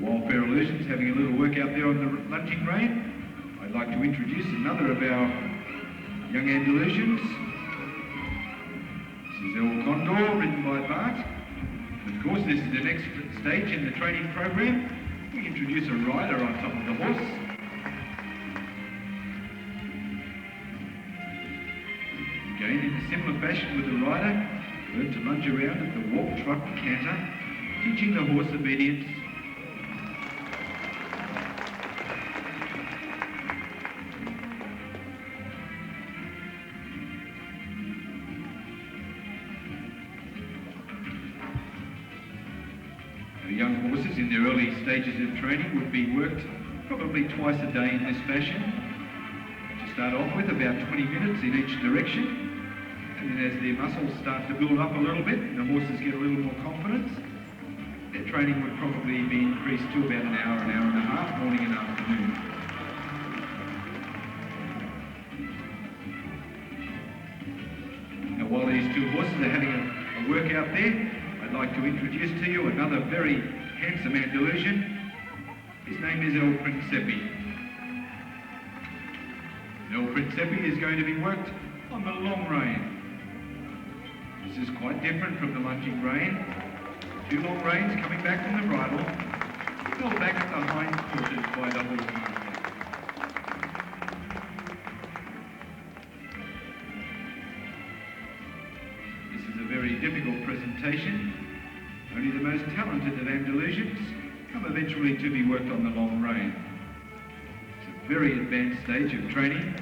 While Fair Illusion's having a little work out there on the lunging rein, I'd like to introduce another of our young Andalusians. This is El Condor, ridden by Bart. Of course, this is the next stage in the training program. We introduce a rider on top of the horse. Again, in a similar fashion with the rider, learn to lunge around at the walk, trot, canter, teaching the horse obedience. Young horses in their early stages of training would be worked probably twice a day in this fashion. To start off with, about 20 minutes in each direction, and then as their muscles start to build up a little bit and the horses get a little more confidence, their training would probably be increased to about an hour and a half, morning and afternoon. Now while these two horses are having a work out there, I'd like to introduce to you another very handsome Andalusian. His name is El Principe. El Principe is going to be worked on the long rein. This is quite different from the lunging rein. Two long reins coming back from the bridle, held back at the hind quarters by the horse master. This is a very difficult presentation. Only the most talented of Andalusians come eventually to be worked on the long rein. It's a very advanced stage of training.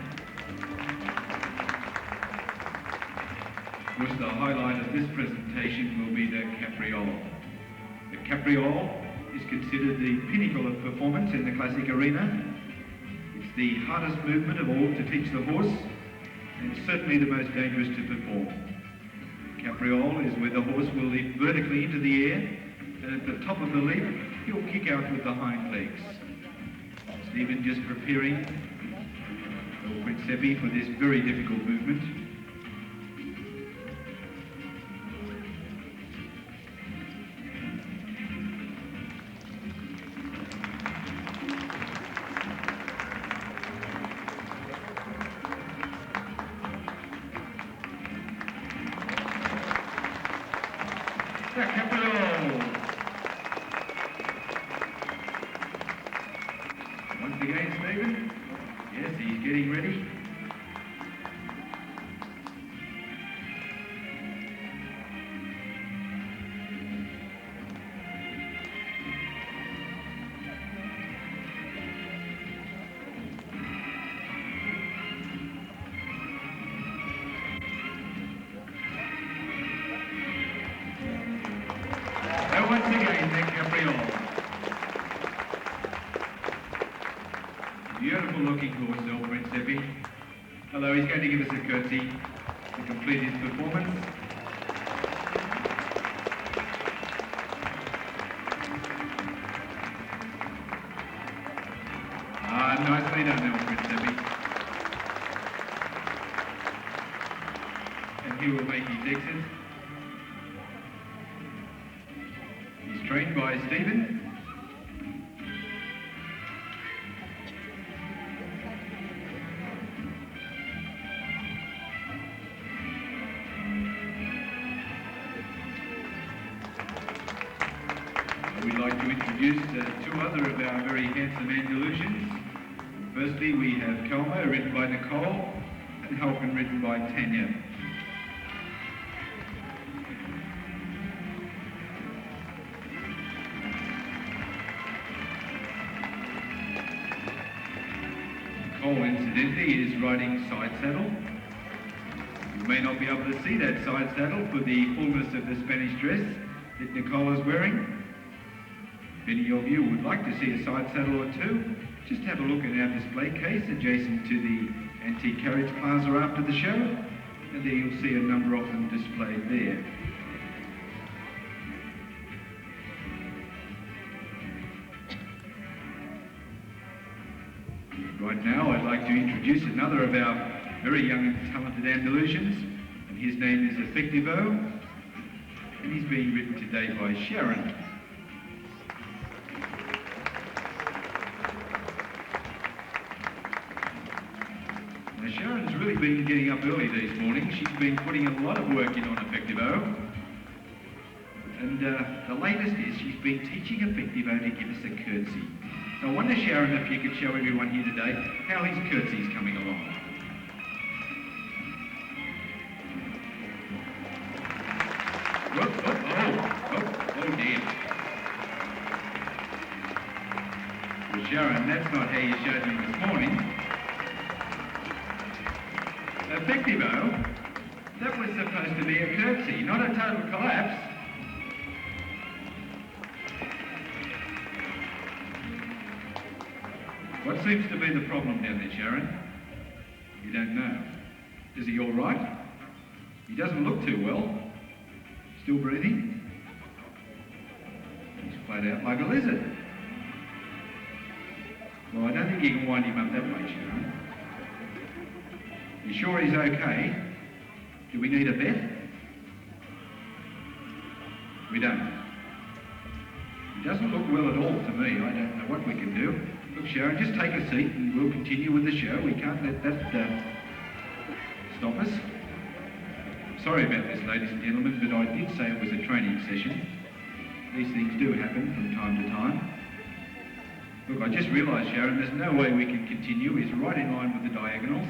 Of course, the highlight of this presentation will be the capriole. The capriole is considered the pinnacle of performance in the classic arena. It's the hardest movement of all to teach the horse, and it's certainly the most dangerous to perform. Capriole is where the horse will leap vertically into the air, and at the top of the leap, he'll kick out with the hind legs. Stephen just preparing El Principe for this very difficult movement. Once again, Stephen. Yes, he's getting ready. And once again, the capriole. Beautiful looking horse, El Principe. Although he's going to give us a curtsy to complete his performance. Nicely done, El Principe. And he will make his exit. He's trained by Stephen. We'd like to introduce two other of our very handsome Andalusians. Firstly, we have Calmo, ridden by Nicole, and Halpin, ridden by Tanya. Nicole, incidentally, is riding side saddle. You may not be able to see that side saddle for the fullness of the Spanish dress that Nicole is wearing. If any of you would like to see a side saddle or two, just have a look at our display case adjacent to the antique carriage plaza after the show, and there you'll see a number of them displayed there. Right now I'd like to introduce another of our very young and talented Andalusians, and his name is Effectivo, and he's being ridden today by Sharon. Sharon's really been getting up early these mornings. She's been putting a lot of work in on Effectivo. And the latest is she's been teaching Effectivo to give us a curtsy. So I wonder, Sharon, if you could show everyone here today how his curtsy's coming along. Oh dear. Well, Sharon, that's not how you showed him this morning. Effectivo, that was supposed to be a curtsy, not a total collapse. What seems to be the problem down there, Sharon? You don't know. Is he all right? He doesn't look too well. Still breathing? He's flat out like a lizard. Well, I don't think you can wind him up that way, Sharon. You sure he's okay? Do we need a vet? We don't. He doesn't look well at all to me. I don't know what we can do. Look, Sharon, just take a seat and we'll continue with the show. We can't let that stop us. Sorry about this, ladies and gentlemen, but I did say it was a training session. These things do happen from time to time. Look, I just realised, Sharon, there's no way we can continue. He's right in line with the diagonals.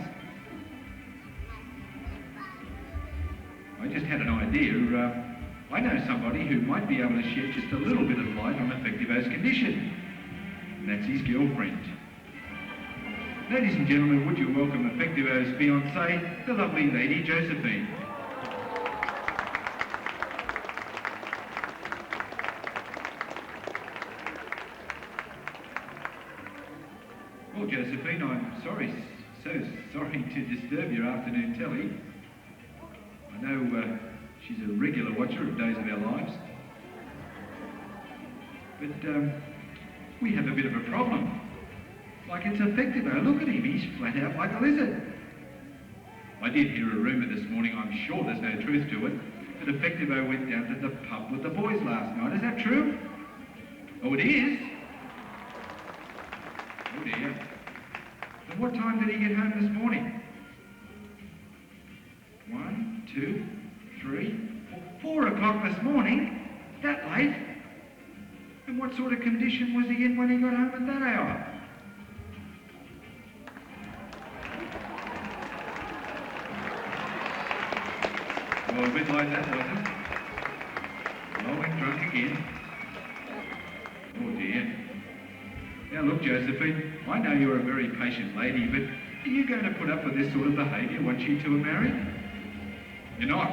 I just had an idea. I know somebody who might be able to shed just a little bit of light on Effectivo's condition. And that's his girlfriend. Ladies and gentlemen, would you welcome Effectivo's fiancée, the lovely Lady Josephine. Well, Josephine, I'm so sorry to disturb your afternoon telly. I know she's a regular watcher of Days of Our Lives. But we have a bit of a problem. Like, it's Effectivo. Look at him, he's flat out like a lizard. I did hear a rumour this morning, I'm sure there's no truth to it, that Effectivo went down to the pub with the boys last night. Is that true? Oh, it is? Oh dear. And what time did he get home this morning? 1, 2, 3, 4 o'clock this morning? That late? And what sort of condition was he in when he got home at that hour? Well, a bit like that, was it? Oh, and drunk again. Oh dear. Now look, Josephine, I know you're a very patient lady, but are you going to put up with this sort of behaviour once you two are married? You're not?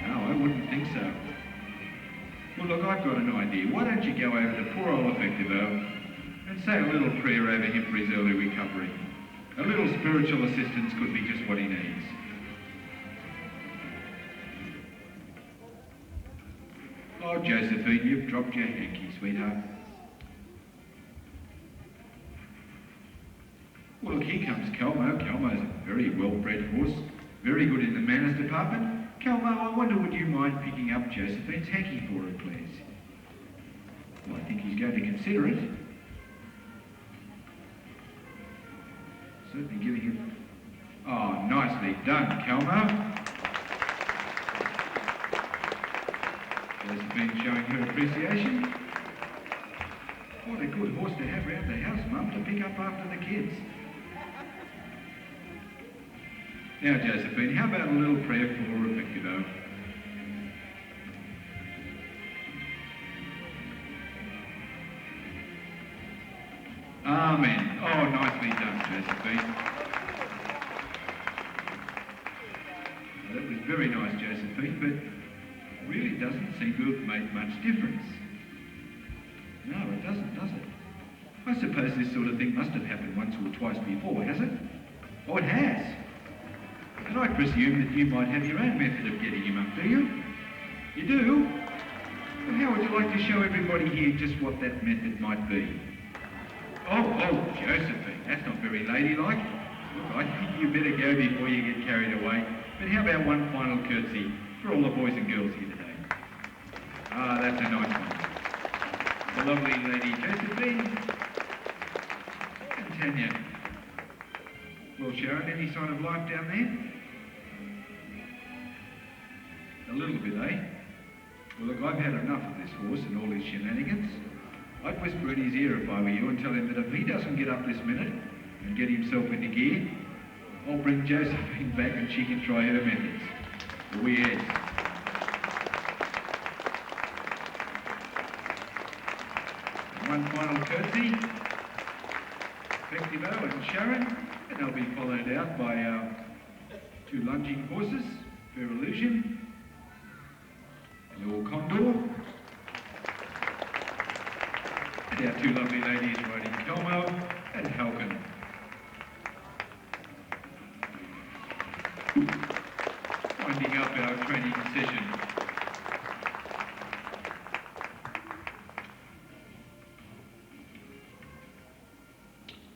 No, I wouldn't think so. Well, look, I've got an idea. Why don't you go over to poor old Effectivo and say a little prayer over him for his early recovery? A little spiritual assistance could be just what he needs. Oh, Josephine, you've dropped your hanky, sweetheart. Well, look, here comes Calmo. Calmo's a very well-bred horse, very good in the manners department. Calmo, I wonder, would you mind picking up Josephine's hanky for her, please? Well, I think he's going to consider it. Certainly giving him... Oh, nicely done, Calmo. Josephine showing her appreciation. What a good horse to have round the house, Mum, to pick up after the kids. Now, Josephine, how about a little prayer for Effectivo? Amen. Oh, nicely done, Josephine. Well, that was very nice, Josephine, but really doesn't seem to have made much difference. No, it doesn't, does it? I suppose this sort of thing must have happened once or twice before, has it? Oh, it has. And I presume that you might have your own method of getting him up, do you? You do? Well, how would you like to show everybody here just what that method might be? Oh, Josephine, that's not very ladylike. Look, I think you better go before you get carried away. But how about one final curtsy for all the boys and girls here today? Ah, that's a nice one. The lovely Lady Josephine and Tanya. Well, Sharon, any sign of life down there? A little bit, eh? Well, look, I've had enough of this horse and all his shenanigans. I'd whisper in his ear if I were you and tell him that if he doesn't get up this minute and get himself into gear, I'll bring Josephine back and she can try her methods. We is. One final curtsy. Effectivo and Sharon, and they'll be followed out by our two lunging horses, Fair Illusion and All Condor. And our two lovely ladies riding Como and Halcon. Winding up our training session.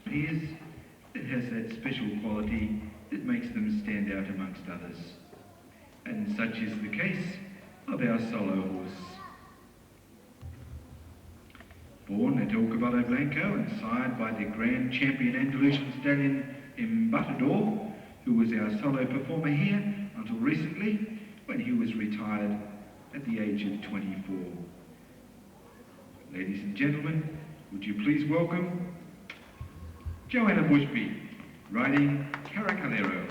Here's that has that special quality that makes them stand out amongst others. And such is the case of our solo horse. Born at El Caballo Blanco and sired by the grand champion Andalusian stallion Embutador, who was our solo performer here until recently when he was retired at the age of 24. Ladies and gentlemen, would you please welcome Joanna Bushby, riding Caracalero.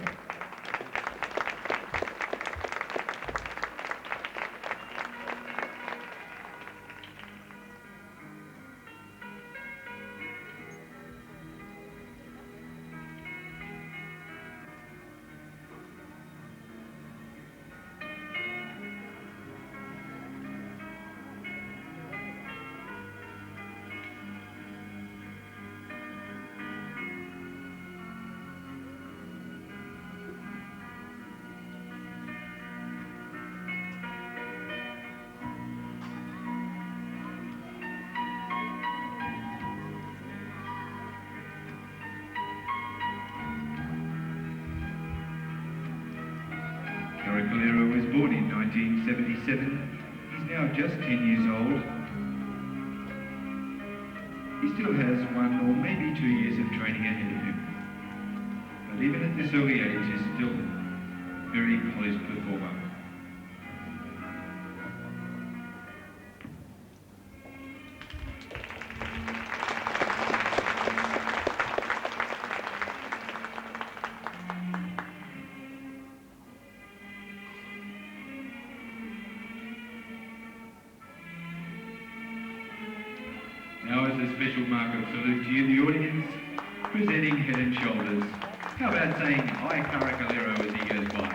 Caracalero was born in 1977. He's now just 10 years old. He still has 1 or maybe 2 years of training ahead of him. But even at this early age, he's still a very polished performer. Now, as a special mark of salute to you, the audience, presenting Head and Shoulders. How about saying "Hi Caracalero" as he goes by?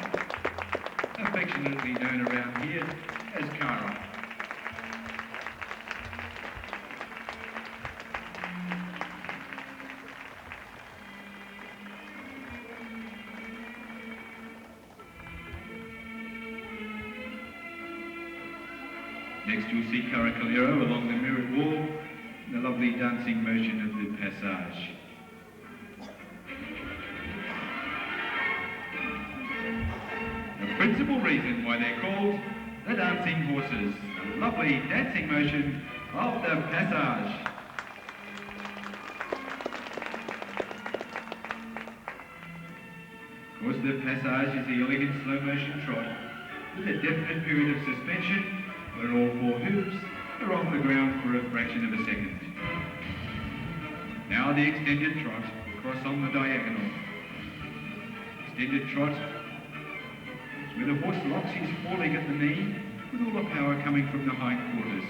Affectionately known around here as Cara. Next you'll see Caracalero along the mirrored wall, the lovely dancing motion of the passage. The principal reason why they're called the dancing horses, the lovely dancing motion of the passage. Of course, the passage is the elegant slow motion trot with a definite period of suspension where all 4 hooves are off the ground for a fraction of a second. Now the extended trot, across on the diagonal. Extended trot is where the horse locks his foreleg at the knee with all the power coming from the hindquarters.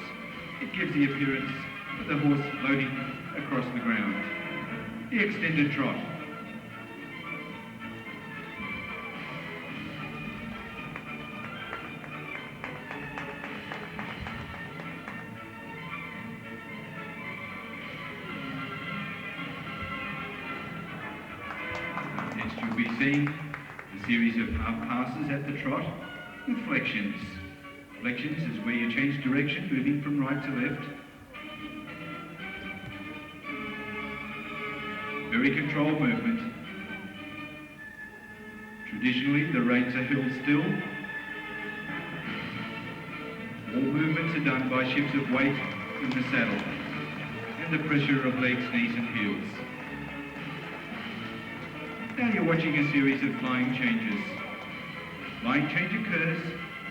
It gives the appearance of the horse floating across the ground. The extended trot. You'll be seeing a series of half passes at the trot with flexions. Flexions is where you change direction, moving from right to left. Very controlled movement. Traditionally, the reins are held still. All movements are done by shifts of weight in the saddle and the pressure of legs, knees and heels. Now you're watching a series of flying changes. Flying change occurs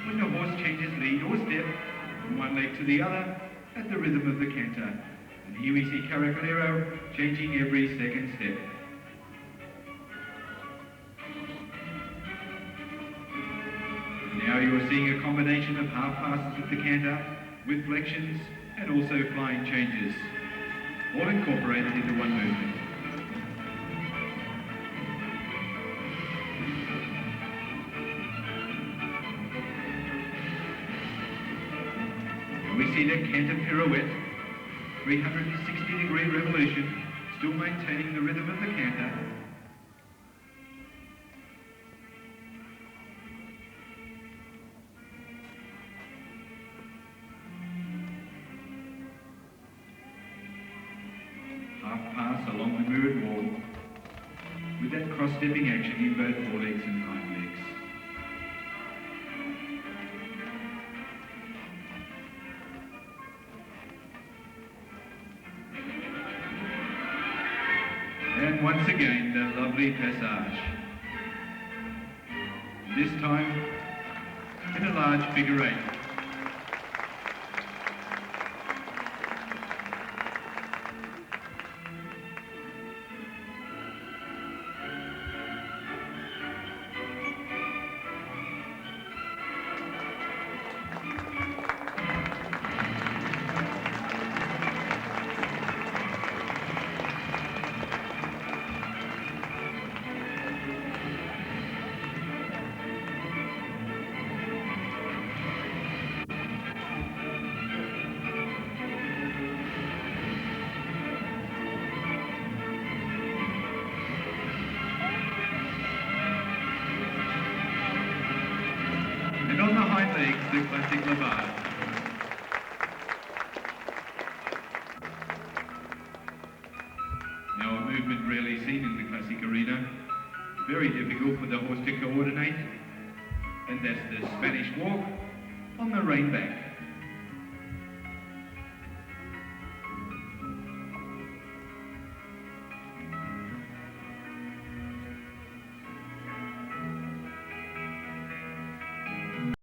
when the horse changes lead or step from one leg to the other at the rhythm of the canter. And here we see Caracalero changing every second step. Now you are seeing a combination of half passes of the canter with flexions and also flying changes, all incorporated into one movement. And we see the canter pirouette, 360-degree revolution, still maintaining the rhythm of the canter. Half pass along the mirrored wall with that cross-stepping action in both forelegs and hind legs. And once again, the lovely passage. This time in a large figure eight. And on the hind legs, the classic lavage. Now a movement rarely seen in the classic arena, very difficult for the horse to coordinate, and that's the Spanish walk on the rein back.